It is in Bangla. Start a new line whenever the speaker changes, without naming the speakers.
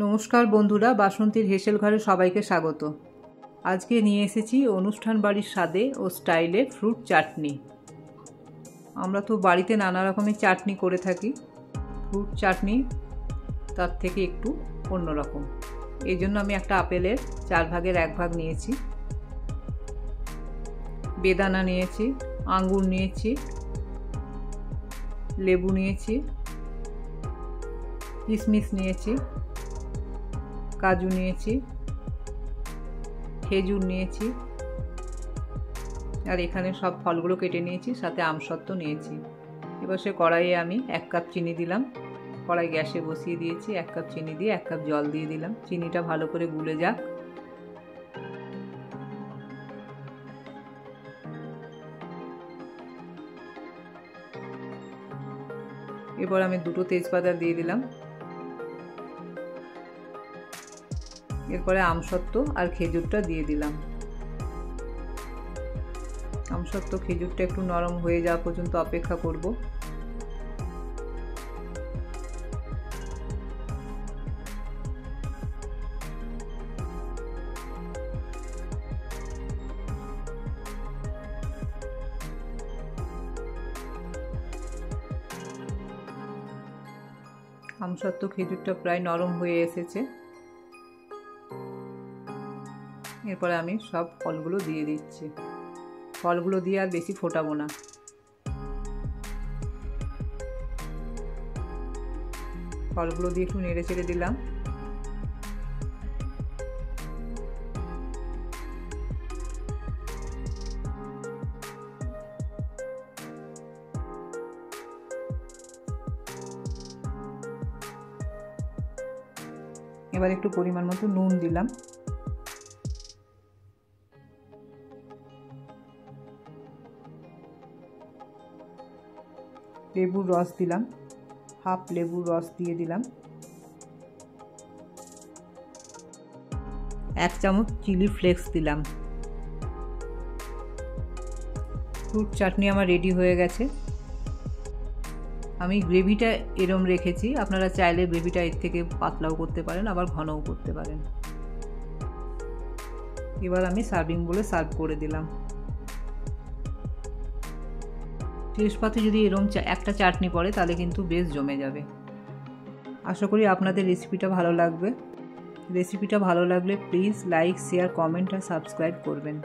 নমস্কার বন্ধুরা, বাসন্তীর হেসেল ঘরে সবাইকে স্বাগত। আজকে নিয়ে এসেছি অনুষ্ঠান বাড়ির স্বাদে ও স্টাইলে ফ্রুট চাটনি। আমরা তো বাড়িতে নানা রকমের চাটনি করে থাকি, ফ্রুট চাটনি তার থেকে একটু অন্যরকম। এই জন্য আমি একটা আপেলের 4 ভাগের 1 ভাগ নিয়েছি, বেদানা নিয়েছি, আঙ্গুর নিয়েছি, লেবু নিয়েছি, কিশমিশ নিয়েছি, কাজু নিয়েছি, খেজুর নিয়েছি, আর এখানে সব ফলগুলো কেটে নিয়েছি, সাথে আমসত্ত্ব নিয়েছি। এবার সে কড়াইয়ে আমি 1 কাপ চিনি দিলাম, কড়াই গ্যাসে বসিয়ে দিয়েছি। 1 কাপ চিনি দিয়ে 1 কাপ জল দিয়ে দিলাম। চিনিটা ভালো করে গুলে যাক। এবার আমি 2টো তেজপাতা দিয়ে দিলাম। এরপরে আমসত্ত্ব আর খেজুরটা দিয়ে দিলাম। আমসত্ত্ব খেজুরটা একটু নরম হয়ে যাওয়া পর্যন্ত অপেক্ষা করব। আমসত্ত্ব খেজুরটা প্রায় নরম হয়ে এসেছে। এরপরে আমি সব ফলগুলো দিয়ে দিচ্ছি। ফলগুলো দিয়ে আর বেশি ফোটাবো না। ফলগুলো দিয়ে একটু নেড়ে চেড়ে দিলাম। এবার একটু পরিমাণ মতো নুন দিলাম। লেবুর রস দিলাম, হাফ লেবুর রস দিয়ে দিলাম। 1 চামচ চিলি ফ্লেক্স দিলাম। ফ্রুট চাটনি আমার রেডি হয়ে গেছে। আমি গ্রেভিটা এরম রেখেছি, আপনারা চাইলে গ্রেভিটা এর থেকে পাতলাও করতে পারেন, আবার ঘনও করতে পারেন। এবার আমি সার্ভিং বলে সার্ভ করে দিলাম। শেষ পাতে যদি এরম একটা চাটনি পড়ে তাহলে কিন্তু বেশ জমে যাবে। আশা করি আপনাদের রেসিপিটা ভালো লাগবে। রেসিপিটা ভালো লাগলে প্লিজ লাইক, শেয়ার, কমেন্ট আর সাবস্ক্রাইব করবেন।